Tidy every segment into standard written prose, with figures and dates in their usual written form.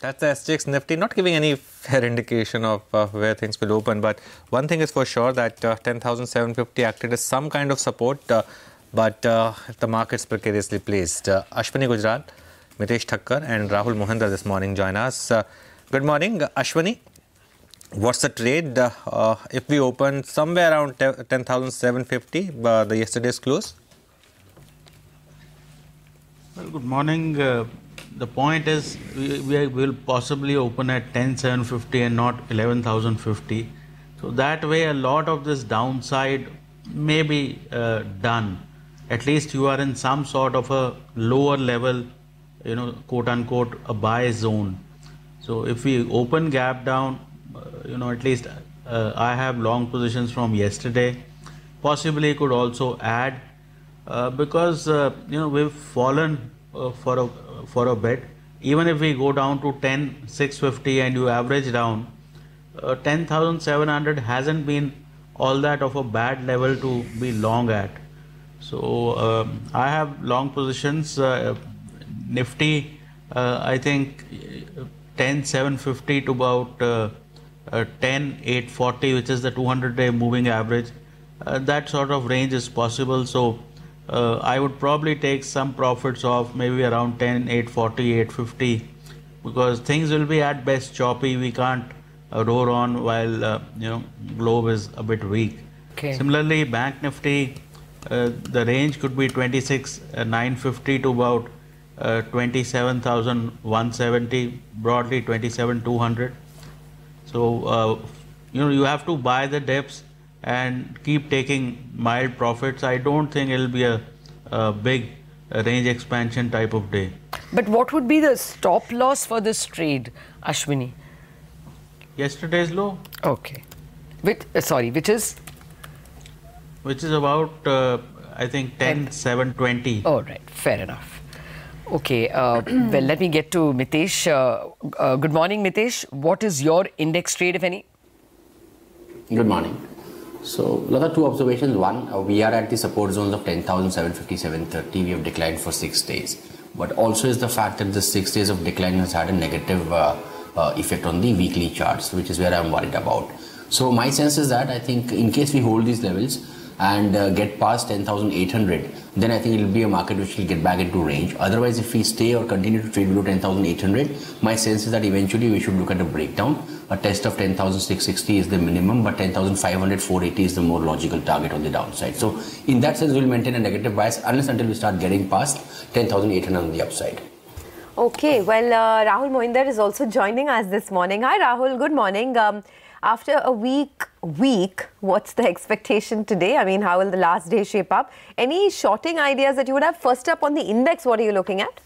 That's the SGX Nifty, not giving any fair indication of where things will open. But one thing is for sure that 10,750 acted as some kind of support, but the market's precariously placed. Ashwani Gujral, Mitessh Thakkar and Rahul Mohindra this morning join us. Good morning, Ashwani. What's the trade? If we open somewhere around 10,750, the yesterday's close? Well, good morning. The point is we will possibly open at 10,750 and not 11,050. So that way a lot of this downside may be done. At least you are in some sort of a lower level, quote unquote, a buy zone. So if we open gap down, at least I have long positions from yesterday. Possibly could also add because we've fallen for a bit. Even if we go down to 10,650 and you average down, 10,700 hasn't been all that of a bad level to be long at. So I have long positions. Nifty, I think 10,750 to about 10,840, which is the 200-day moving average. That sort of range is possible. So I would probably take some profits off maybe around 10,840, 850, because things will be at best choppy. We can't roar on while globe is a bit weak. Okay. Similarly, Bank Nifty, the range could be 26,950 to about 27,170, broadly 27,200. So you have to buy the dips and keep taking mild profits. I don't think it'll be a big range expansion type of day. But what would be the stop loss for this trade, Ashwini? Yesterday's low. Okay. Which is? Which is about, I think, 10,720. Oh, right. Fair enough. Okay. Well, let me get to Mitessh. Good morning, Mitessh. What is your index trade, if any? Good morning. So, another two observations. One, we are at the support zones of 10,750, 730. We have declined for 6 days. But also is the fact that the 6 days of decline has had a negative effect on the weekly charts, which is where I'm worried about. So, my sense is that I think in case we hold these levels and get past 10,800, then I think it will be a market which will get back into range. Otherwise, if we stay or continue to trade below 10,800, my sense is that eventually we should look at a breakdown. A test of 10,660 is the minimum, but 10,500, 480 is the more logical target on the downside. So in that sense, we'll maintain a negative bias unless until we start getting past 10,800 on the upside. Okay, well, Rahul Mohindra is also joining us this morning. Hi, Rahul. Good morning. After a week, what's the expectation today? I mean, how will the last day shape up? Any shorting ideas that you would have? First up on the index, what are you looking at?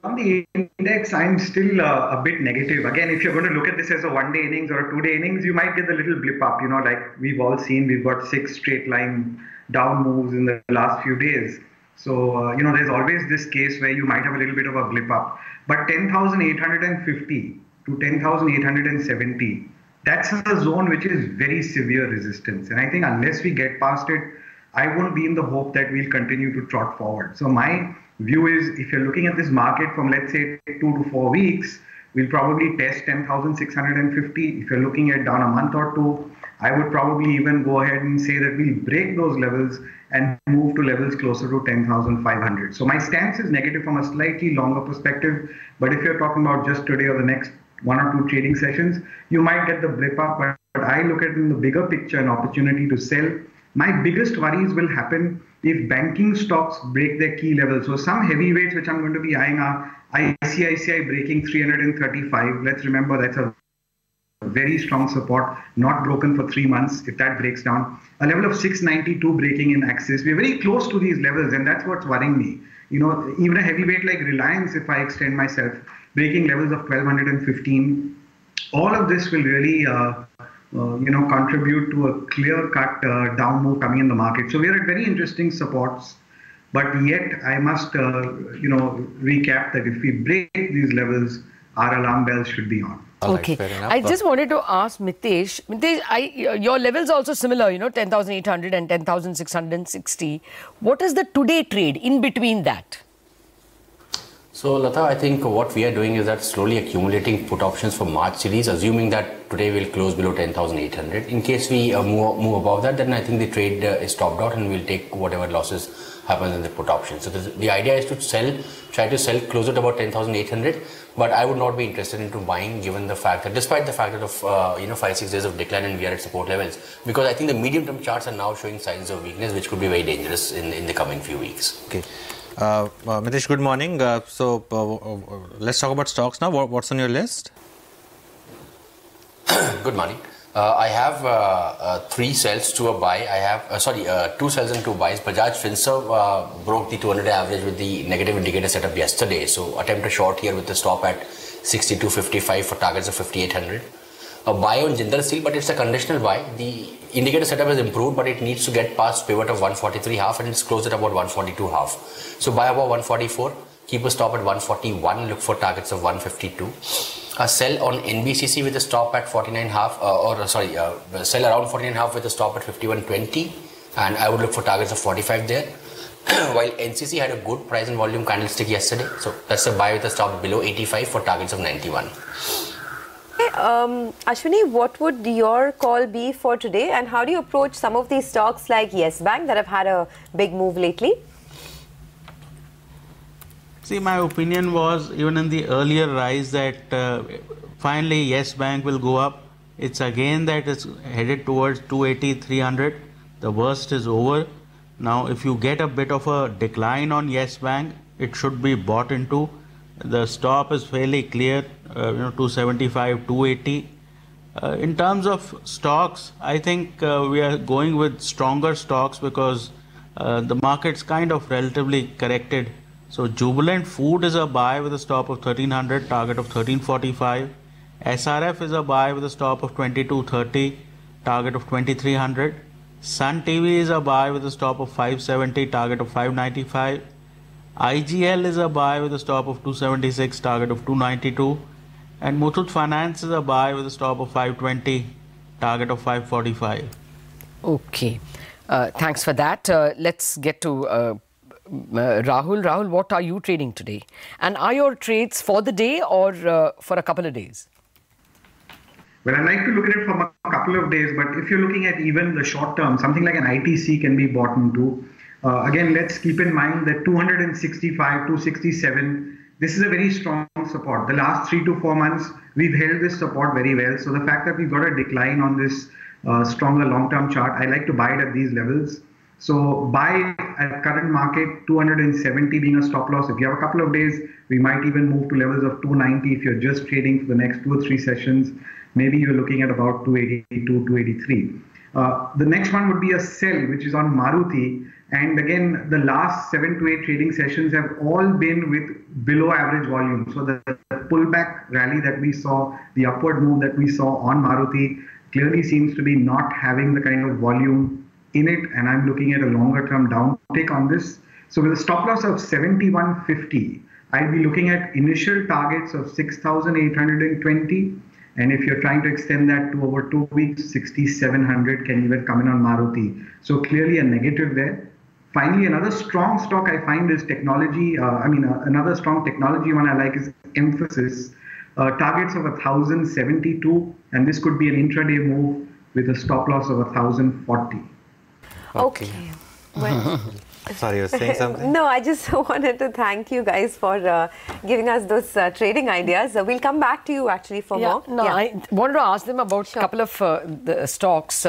On the index, I'm still a bit negative. Again, if you're going to look at this as a one-day innings or a two-day innings, you might get the little blip up. Like we've all seen, we've got 6 straight line down moves in the last few days. So, there's always this case where you might have a little bit of a blip up. But 10,850 to 10,870, that's a zone which is very severe resistance. And I think unless we get past it, I won't be in the hope that we'll continue to trot forward. So my view is, if you're looking at this market from, let's say, 2 to 4 weeks, we'll probably test 10,650. If you're looking at down a month or two, I would probably even go ahead and say that we'll break those levels and move to levels closer to 10,500. So my stance is negative from a slightly longer perspective. But if you're talking about just today or the next 1 or 2 trading sessions, you might get the blip up. But I look at it in the bigger picture, an opportunity to sell. My biggest worries will happen if banking stocks break their key levels. So some heavyweights which I'm going to be eyeing are ICICI breaking 335. Let's remember that's a very strong support, not broken for 3 months. If that breaks down, a level of 692 breaking in Axis. We're very close to these levels, and that's what's worrying me. Even a heavyweight like Reliance, if I extend myself, breaking levels of 1,215. All of this will really contribute to a clear-cut down move coming in the market. So we are at very interesting supports, but yet I must, recap that if we break these levels, our alarm bells should be on. Okay. I just wanted to ask Mitessh. Your levels are also similar, 10,800 and 10,660. What is the today trade in between that? So Lata, I think what we are doing is that slowly accumulating put options for March series, assuming that today we'll close below 10,800. In case we move above that, then I think the trade is stopped out and we'll take whatever losses happen in the put option. So the idea is to try to sell closer to about 10,800, but I would not be interested into buying given the fact that despite the fact that of 5-6 days of decline and we are at support levels, because I think the medium term charts are now showing signs of weakness, which could be very dangerous in the coming few weeks. Okay. Mitessh, good morning. Let's talk about stocks now. What's on your list? Good morning. I have 3 sells to a buy. I have 2 sells and 2 buys. Bajaj Finserv broke the 200 average with the negative indicator setup yesterday. So attempt a short here with the stop at 62.55 for targets of 5800. A buy on Jindal Steel, but it's a conditional buy. The indicator setup has improved, but it needs to get past pivot of 143.5 and it's closed at about 142.5. So buy about 144, keep a stop at 141, look for targets of 152. A sell on NBCC with a stop at 49.5, sell around 49.5 with a stop at 51.20, and I would look for targets of 45 there. While NCC had a good price and volume candlestick yesterday, so that's a buy with a stop below 85 for targets of 91. Ashwani, what would your call be for today, and how do you approach some of these stocks like Yes Bank that have had a big move lately? See, my opinion was even in the earlier rise that finally Yes Bank will go up. It's again that it's headed towards 280, 300. The worst is over. Now, if you get a bit of a decline on Yes Bank, it should be bought into. The stop is fairly clear, 275, 280. In terms of stocks, I think we are going with stronger stocks because the market's kind of relatively corrected. So Jubilant Food is a buy with a stop of 1300, target of 1345. SRF is a buy with a stop of 2230, target of 2300. Sun TV is a buy with a stop of 570, target of 595. IGL is a buy with a stop of 276, target of 292. And Muthoot Finance is a buy with a stop of 520, target of 545. Okay. Thanks for that. Let's get to Rahul. Rahul, what are you trading today? And are your trades for the day or for a couple of days? Well, I like to look at it from a couple of days, but if you're looking at even the short term, something like an ITC can be bought into. Again, let's keep in mind that 265, 267, this is a very strong support. The last 3 to 4 months, we've held this support very well. So the fact that we've got a decline on this stronger long-term chart, I like to buy it at these levels. So buy at current market, 270 being a stop loss. If you have a couple of days, we might even move to levels of 290 if you're just trading for the next 2 or 3 sessions. Maybe you're looking at about 282, 283. The next one would be a sell, which is on Maruti. And again, the last 7 to 8 trading sessions have all been with below average volume. So the pullback rally that we saw, the upward move that we saw on Maruti clearly seems to be not having the kind of volume in it. And I'm looking at a longer term downtick on this. So with a stop loss of 71.50, I'll be looking at initial targets of 6,820. And if you're trying to extend that to over 2 weeks, 6,700 can even come in on Maruti. So clearly a negative there. Finally, another strong stock I find is technology. Another strong technology one I like is Emphasis. Targets of 1,072, and this could be an intraday move with a stop loss of 1,040. Okay. Well, sorry, you were saying something? No, I just wanted to thank you guys for giving us those trading ideas. We'll come back to you actually for more. No, yeah. I wanted to ask them about a couple of the stocks.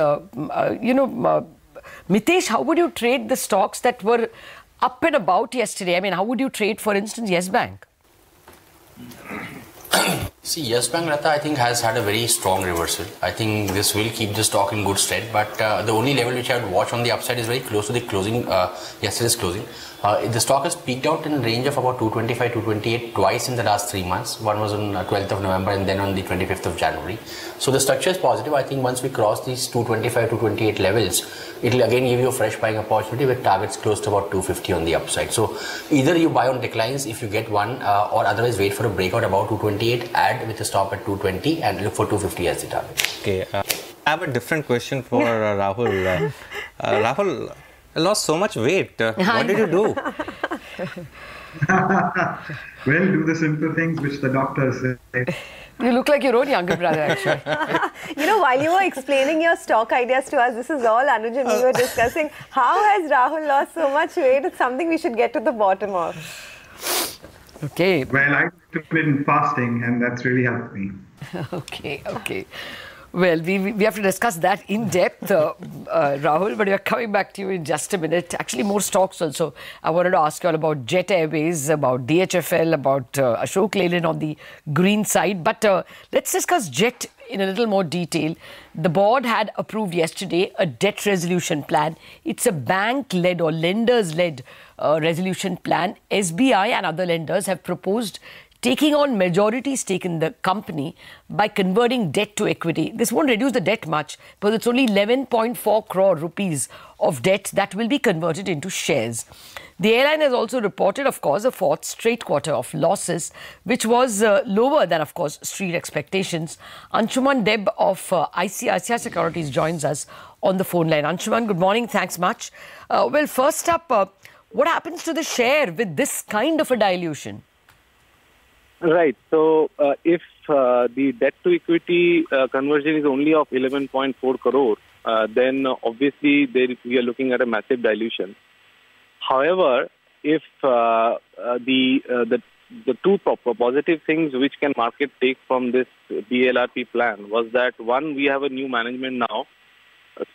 Mitessh, how would you trade the stocks that were up and about yesterday? I mean, how would you trade, for instance, Yes Bank? See, Yes Bank, Lata, I think has had a very strong reversal. I think this will keep the stock in good stead, but the only level which I would watch on the upside is very close to the closing, yesterday's closing. The stock has peaked out in a range of about 225, 228 twice in the last 3 months. One was on 12th of November and then on the 25th of January. So the structure is positive. I think once we cross these 225, 228 levels, it will again give you a fresh buying opportunity with targets close to about 250 on the upside. So either you buy on declines if you get one, or otherwise wait for a breakout about 228, add with a stop at 220 and look for 250 as the target. Okay, I have a different question for Rahul. Rahul, I lost so much weight. What did you do? Well, do the simple things which the doctors say. You look like your own younger brother, actually. While you were explaining your stock ideas to us, this is all Anuj and we were discussing. How has Rahul lost so much weight? It's something we should get to the bottom of. Okay. Well, I've been fasting and that's really helped me. Okay. Well, we have to discuss that in depth, Rahul, but we are coming back to you in just a minute. Actually, more stocks also. I wanted to ask you all about Jet Airways, about DHFL, about Ashok Leyland on the green side. But let's discuss Jet in a little more detail. The board had approved yesterday a debt resolution plan. It's a bank-led or lenders-led resolution plan. SBI and other lenders have proposed taking on majority stake in the company by converting debt to equity. This won't reduce the debt much, because it's only 11.4 crore rupees of debt that will be converted into shares. The airline has also reported, of course, a fourth straight quarter of losses, which was lower than, of course, street expectations. Anshuman Deb of ICICI Securities joins us on the phone line. Anshuman, good morning. Thanks much. Well, first up, what happens to the share with this kind of a dilution? Right. So, if the debt to equity conversion is only of 11.4 crore, then obviously we are looking at a massive dilution. However, if the two positive things which can market take from this BLRP plan was that, one, we have a new management now.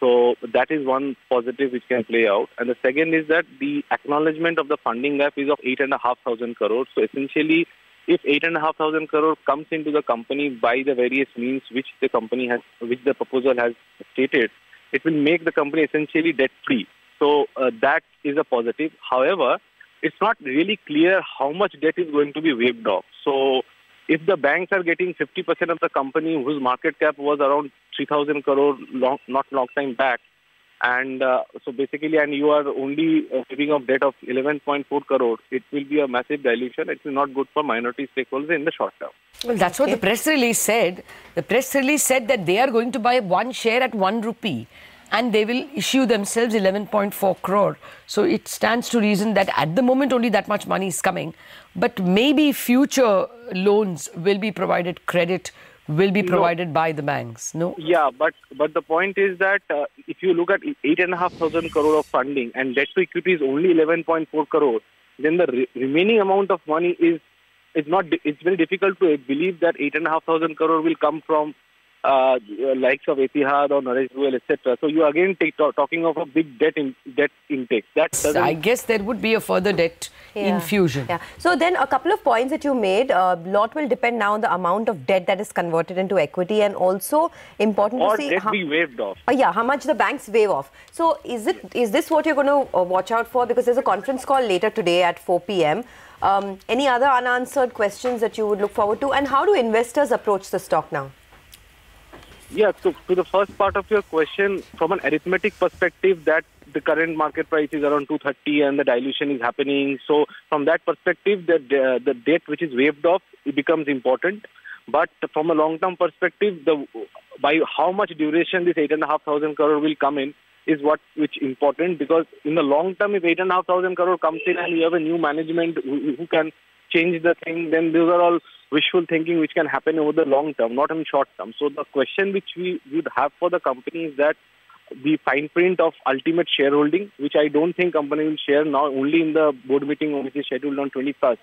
So that is one positive which can play out. And the second is that the acknowledgement of the funding gap is of 8,500 crores. So essentially, if 8,500 crore comes into the company by the various means which the company has, which the proposal has stated, it will make the company essentially debt-free. So that is a positive. However, it's not really clear how much debt is going to be waived off. So if the banks are getting 50% of the company whose market cap was around 3,000 crore not long time back, and so basically, and you are only giving of debt of 11.4 crore, it will be a massive dilution. It is not good for minority stakeholders in the short term. Well, that's what the press release said. The press release said that they are going to buy one share at 1 rupee and they will issue themselves 11.4 crore. So it stands to reason that at the moment only that much money is coming. But maybe future loans will be provided, credit will be provided by the banks, no? Yeah, but the point is that if you look at 8,500 crore of funding and debt to equity is only 11.4 crore, then the remaining amount of money is not. It's very difficult to believe that 8,500 crore will come from likes of Etihad or Naresh Goyal, etc. So you are again talking of a big debt intake. I guess there would be a further debt infusion. Yeah. So then a couple of points that you made. A lot will depend now on the amount of debt that is converted into equity, and also important to see debt be waived off. How much the banks waive off. So is this what you're going to watch out for? Because there's a conference call later today at 4 p.m. Any other unanswered questions that you would look forward to, and how do investors approach the stock now? Yeah, so to the first part of your question, from an arithmetic perspective, that the current market price is around 230 and the dilution is happening. So from that perspective, the debt which is waived off, it becomes important. But from a long-term perspective, by how much duration this 8,500 crore will come in is which important, because in the long term, if 8,500 crore comes in and you have a new management who can change the thing, then those are all wishful thinking which can happen over the long term, not in short term. So the question which we would have for the company is that the fine print of ultimate shareholding, which I don't think company will share now, only in the board meeting which is scheduled on 21st.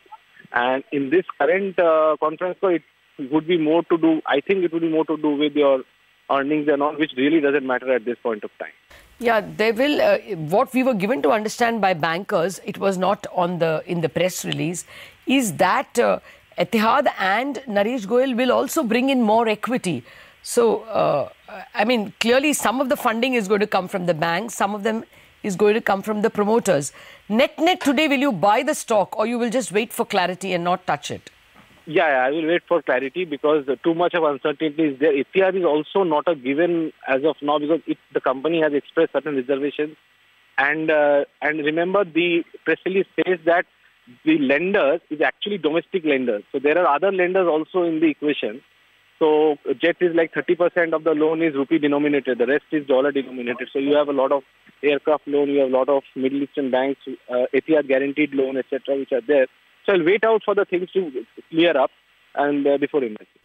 And in this current conference call, it would be more to do, I think it would be more to do with your earnings and all, which really doesn't matter at this point of time. Yeah, they will. What we were given to understand by bankers, it was not in the press release, is that Etihad and Naresh Goyal will also bring in more equity. So, I mean, clearly some of the funding is going to come from the banks, some of them is going to come from the promoters. Net today, will you buy the stock or you will just wait for clarity and not touch it? Yeah, I will wait for clarity because too much of uncertainty is there. Etihad is also not a given as of now because the company has expressed certain reservations. And remember, the press release says that the lenders is actually domestic lenders. So there are other lenders also in the equation. So Jet is like 30% of the loan is rupee denominated. The rest is dollar denominated. So you have a lot of aircraft loan, you have a lot of Middle Eastern banks, Etihad guaranteed loan, etc., which are there. So I'll wait out for the things to clear up and before investing.